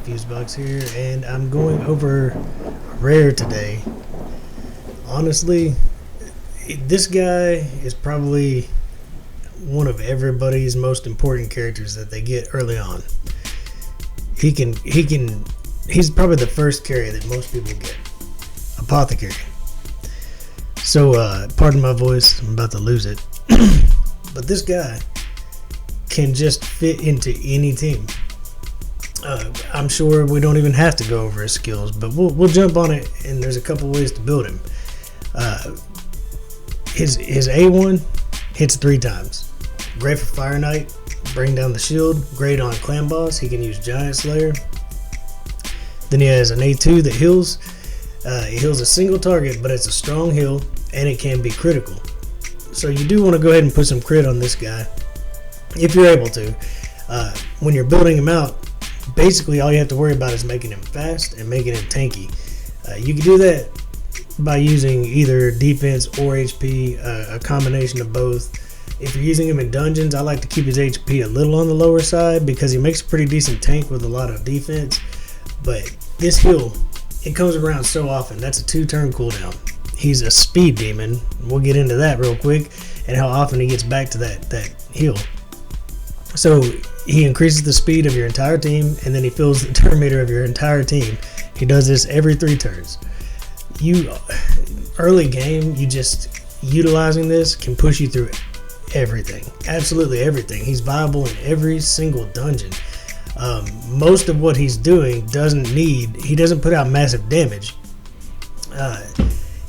Fusebox here, and I'm going over rare today. Honestly, this guy is probably one of everybody's most important characters that they get early on. He's probably the first carry that most people get. Apothecary. So, pardon my voice, I'm about to lose it. But this guy can just fit into any team. I'm sure we don't even have to go over his skills, but we'll jump on it, and there's a couple ways to build him. His A1 hits 3 times. Great for Fire Knight, bring down the shield. Great on Clan Boss, he can use Giant Slayer. Then he has an A2 that heals. It heals a single target, but it's a strong heal, and it can be critical. So you do want to go ahead and put some crit on this guy, if you're able to. When you're building him out, basically all you have to worry about is making him fast and making him tanky. You can do that by using either defense or HP, a combination of both. If you're using him in dungeons, I like to keep his HP a little on the lower side because he makes a pretty decent tank with a lot of defense. But this heal, it comes around so often. That's a 2-turn cooldown. He's a speed demon. We'll get into that real quick and how often he gets back to that heal. So he increases the speed of your entire team, and then he fills the turn meter of your entire team. He does this every 3 turns. Early game, you just utilizing this can push you through everything, absolutely everything. He's viable in every single dungeon. Most of what he's doing he doesn't put out massive damage.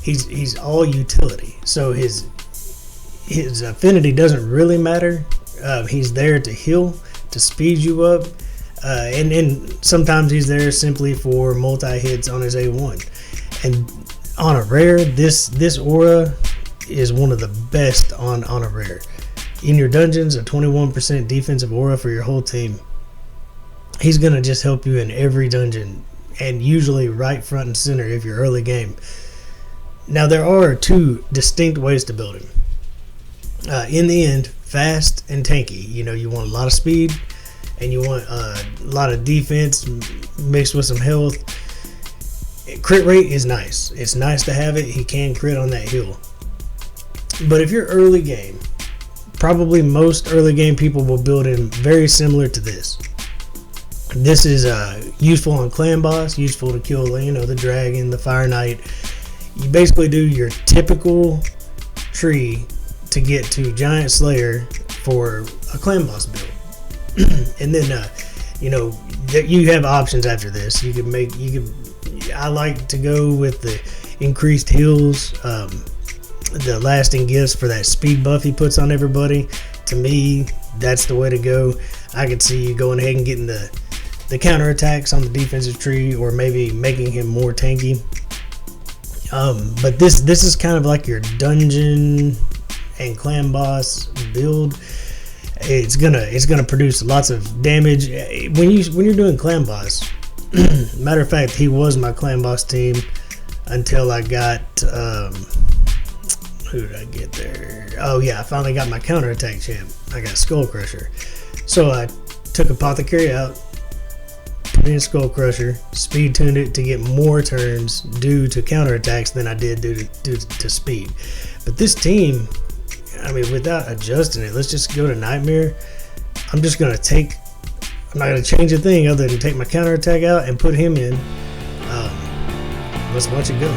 He's all utility, so his affinity doesn't really matter. He's there to heal, to speed you up, and sometimes he's there simply for multi-hits on his A1. And on a rare, this aura is one of the best on a rare. In your dungeons, a 21% defensive aura for your whole team. He's going to just help you in every dungeon, and usually right front and center if you're early game. Now, there are 2 distinct ways to build him. In the end, fast and tanky. You want a lot of speed, and you want a lot of defense mixed with some health. Crit rate is nice. It's nice to have it. He can crit on that heal. But if you're early game, probably most early game people will build him very similar to this. This is useful on Clan Boss, useful to kill the Dragon, the Fire Knight. You basically do your typical tree to get to Giant Slayer for a Clan Boss build. And then you have options after this. I like to go with the increased heals, the lasting gifts for that speed buff he puts on everybody. To me, that's the way to go. I could see you going ahead and getting the counterattacks on the defensive tree, or maybe making him more tanky. But this is kind of like your dungeon and Clan Boss build. It's gonna produce lots of damage when you're doing Clan Boss. Matter of fact, he was my Clan Boss team until I got who did I get there? Oh yeah, I finally got my counterattack champ. I got Skull Crusher. So I took Apothecary out, put in Skull Crusher, speed tuned it to get more turns due to counterattacks than I did due to speed. But this team, without adjusting it, let's just go to Nightmare. I'm not going to change a thing other than take my counterattack out and put him in. Let's watch it go.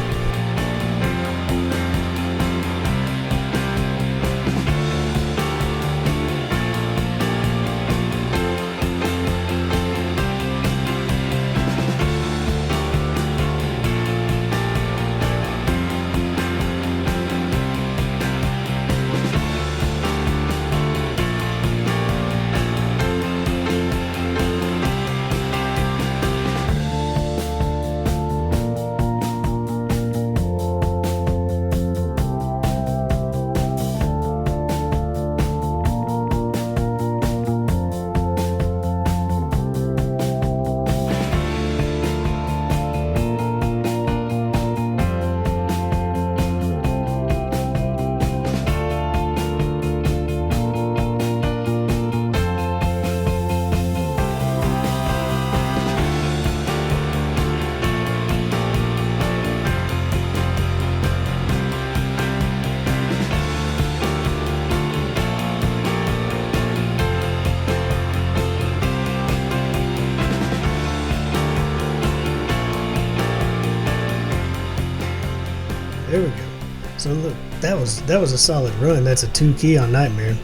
So look, that was a solid run. That's a 2 key on Nightmare.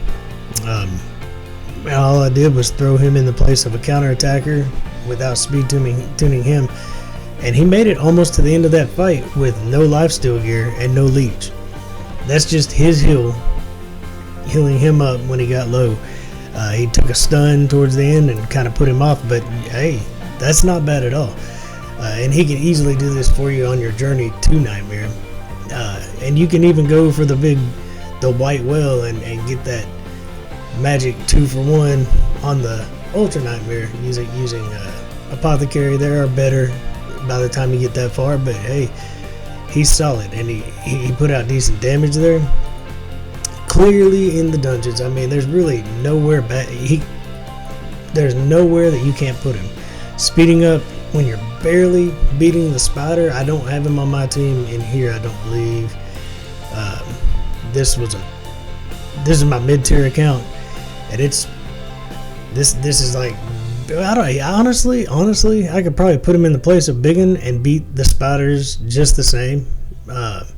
All I did was throw him in the place of a counterattacker without speed tuning him, and he made it almost to the end of that fight with no lifesteal gear and no leech. That's just his healing him up when he got low. He took a stun towards the end and kind of put him off, but hey, that's not bad at all. And he can easily do this for you on your journey to Nightmare. And you can even go for the white whale and get that magic 2-for-1 on the Ultra Nightmare using Apothecary. There are better by the time you get that far, but hey, he's solid, and he put out decent damage there. Clearly in the dungeons, I mean, there's really nowhere there's nowhere that you can't put him. Speeding up when you're barely beating the spider. I don't have him on my team in here, I don't believe. This is my mid-tier account, and this is like, honestly, I could probably put him in the place of Biggin and beat the spiders just the same. I've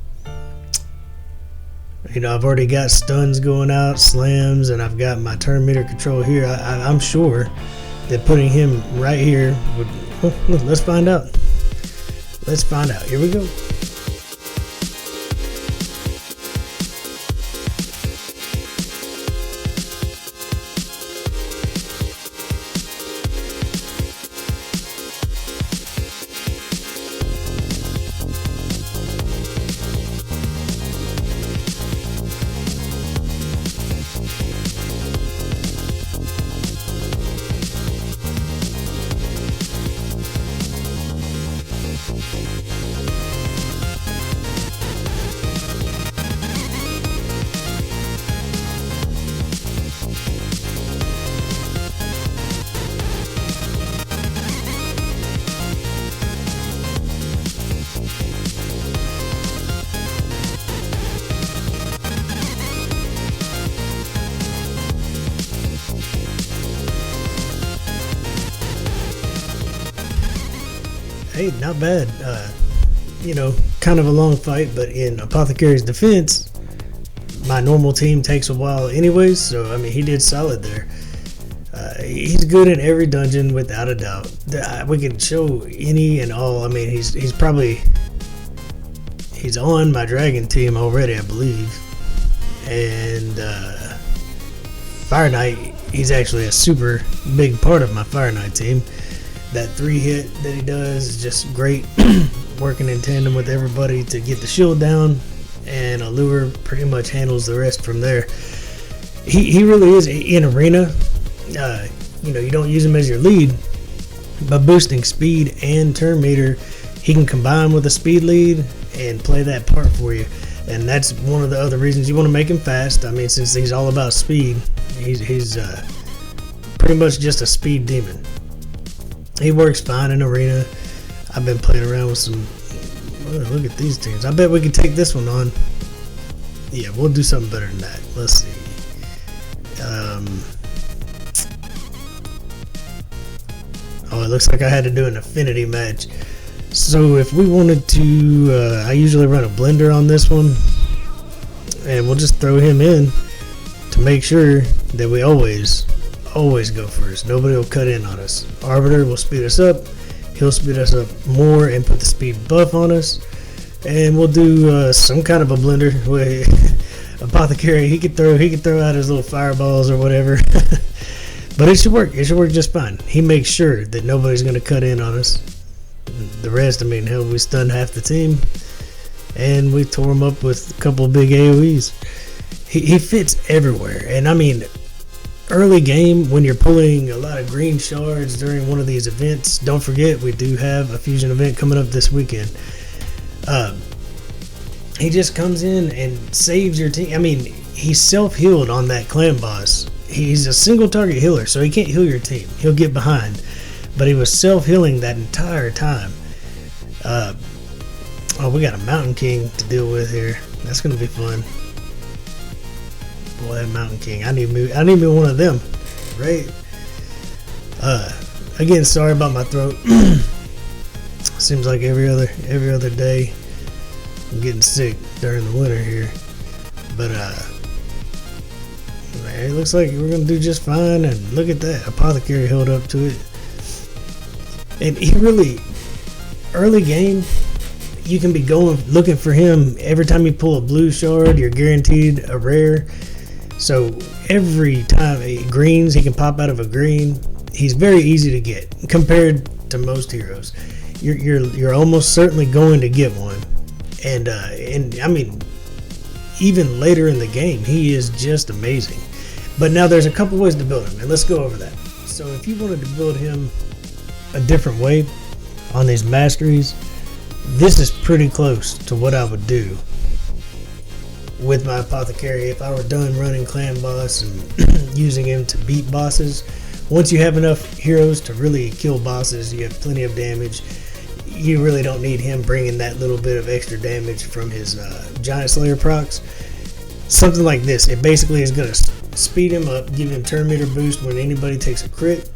already got stuns going out, slams, and I've got my turn meter control here. I'm sure that putting him right here would. Well, let's find out. Here we go. Hey, not bad. Kind of a long fight, but in Apothecary's defense, my normal team takes a while anyways, so I mean, he did solid there. He's good in every dungeon without a doubt. We could show any and all. I mean, he's on my dragon team already, I believe. And Fire Knight, he's actually a super big part of my Fire Knight team. That 3-hit that he does is just great, working in tandem with everybody to get the shield down, and Allure pretty much handles the rest from there. He really is in arena. You don't use him as your lead, but boosting speed and turn meter, he can combine with a speed lead and play that part for you. And that's one of the other reasons you want to make him fast. I mean, since he's all about speed, he's pretty much just a speed demon. He works fine in arena. I've been playing around with some. Look at these teams. I bet we could take this one on. Yeah, we'll do something better than that. Let's see. It looks like I had to do an affinity match. So if we wanted to, I usually run a blender on this one, and we'll just throw him in to make sure that we always go first. Nobody will cut in on us. Arbiter will speed us up. He'll speed us up more and put the speed buff on us. And we'll do some kind of a blender with Apothecary. He could throw out his little fireballs or whatever. But it should work. It should work just fine. He makes sure that nobody's going to cut in on us. The rest, I mean, hell, we stunned half the team, and we tore him up with a couple of big AoEs. He fits everywhere, and I mean, early game when you're pulling a lot of green shards during one of these events, don't forget we do have a fusion event coming up this weekend. He just comes in and saves your team. I mean, he's self-healed on that clan boss. He's a single target healer, so he can't heal your team. He'll get behind. But he was self-healing that entire time. We got a Mountain King to deal with here. That's going to be fun. Boy, that Mountain King. I need me one of them. Right? Again, sorry about my throat. Seems like every other day I'm getting sick. during the winter here. But man, it looks like we're gonna do just fine. And look at that, Apothecary held up to it. And he really, early game, you can be going looking for him. Every time you pull a blue shard, you're guaranteed a rare. So every time greens, he can pop out of a green. He's very easy to get compared to most heroes. You're almost certainly going to get one. And I mean, even later in the game, he is just amazing. But now there's a couple ways to build him, and let's go over that. So if you wanted to build him a different way on these masteries, this is pretty close to what I would do with my Apothecary if I were done running clan boss and using him to beat bosses. Once you have enough heroes to really kill bosses, you have plenty of damage. You really don't need him bringing that little bit of extra damage from his Giant Slayer procs. Something like this, it basically is going to speed him up, give him turn meter boost when anybody takes a crit.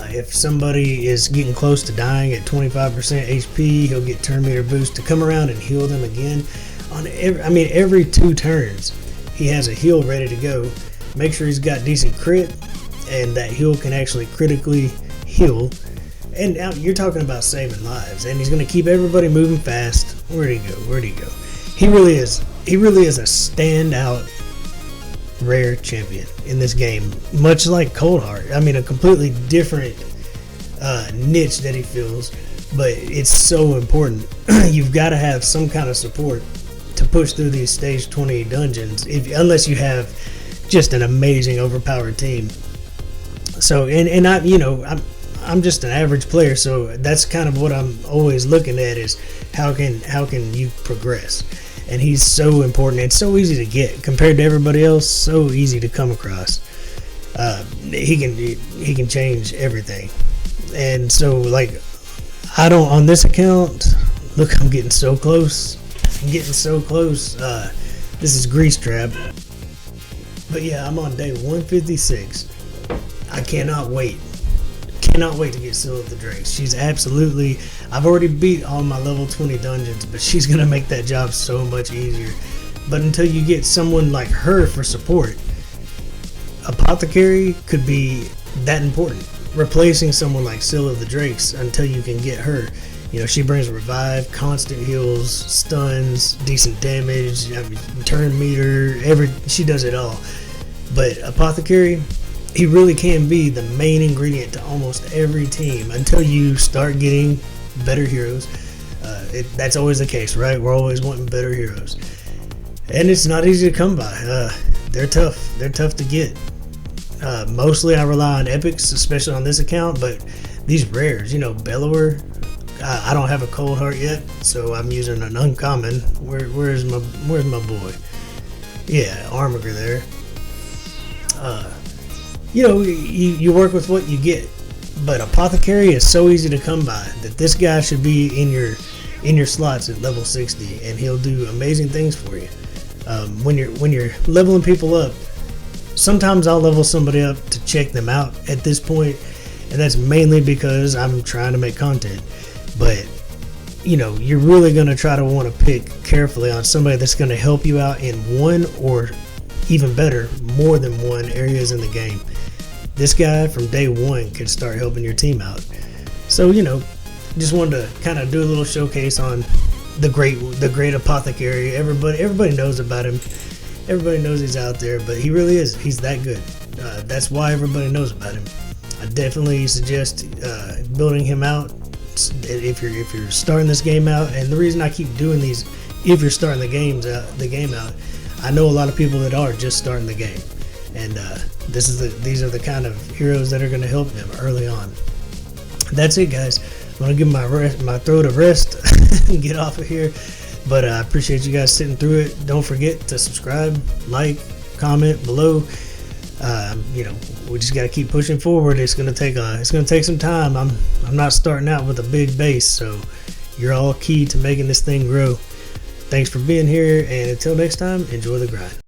If somebody is getting close to dying at 25% HP, he'll get turn meter boost to come around and heal them again. Every 2 turns, he has a heal ready to go. Make sure he's got decent crit, and that heal can actually critically heal. And now you're talking about saving lives, and he's going to keep everybody moving fast. Where'd he go? He really is a standout rare champion in this game, much like Coldheart. I mean, a completely different niche that he fills, but it's so important. You've got to have some kind of support to push through these stage 20 dungeons, unless you have just an amazing overpowered team. So, I'm just an average player, so that's kind of what I'm always looking at, is how can you progress. And he's so important. It's so easy to get compared to everybody else. So easy to come across. He can change everything. And so, like, I don't on this account. Look, I'm getting so close. This is Grease Trap. But yeah, I'm on day 156. I cannot wait to get Seal of the Drakes. She's absolutely, I've already beat all my level 20 dungeons, but she's going to make that job so much easier. But until you get someone like her for support, Apothecary could be that important, replacing someone like Seal of the Drakes until you can get her. You know, she brings revive, constant heals, stuns, decent damage, turn meter, she does it all. But Apothecary, he really can be the main ingredient to almost every team until you start getting better heroes. That's always the case, right? We're always wanting better heroes. And it's not easy to come by. They're tough. They're tough to get. Mostly I rely on epics, especially on this account, but these rares, Bellower, I don't have a Coldheart yet, so I'm using an uncommon. Where's my boy? Yeah, Armiger there. You work with what you get, but Apothecary is so easy to come by that this guy should be in your slots at level 60, and he'll do amazing things for you. When you're leveling people up, sometimes I'll level somebody up to check them out at this point, and that's mainly because I'm trying to make content. But you're really going to try to want to pick carefully on somebody that's going to help you out in one, or even better, more than one areas in the game. This guy from day one could start helping your team out. So, just wanted to kind of do a little showcase on the great Apothecary. Everybody knows about him. Everybody knows he's out there, but he really is. He's that good. That's why everybody knows about him. I definitely suggest building him out if you're starting this game out. And the reason I keep doing these, if you're starting the game out, I know a lot of people that are just starting the game, and these are the kind of heroes that are going to help them early on. That's it, guys. I'm going to give my throat a rest and get off of here. But I appreciate you guys sitting through it. Don't forget to subscribe, like, comment below. We just got to keep pushing forward. It's going to take some time. I'm not starting out with a big base, so you're all key to making this thing grow. Thanks for being here, and until next time, enjoy the grind.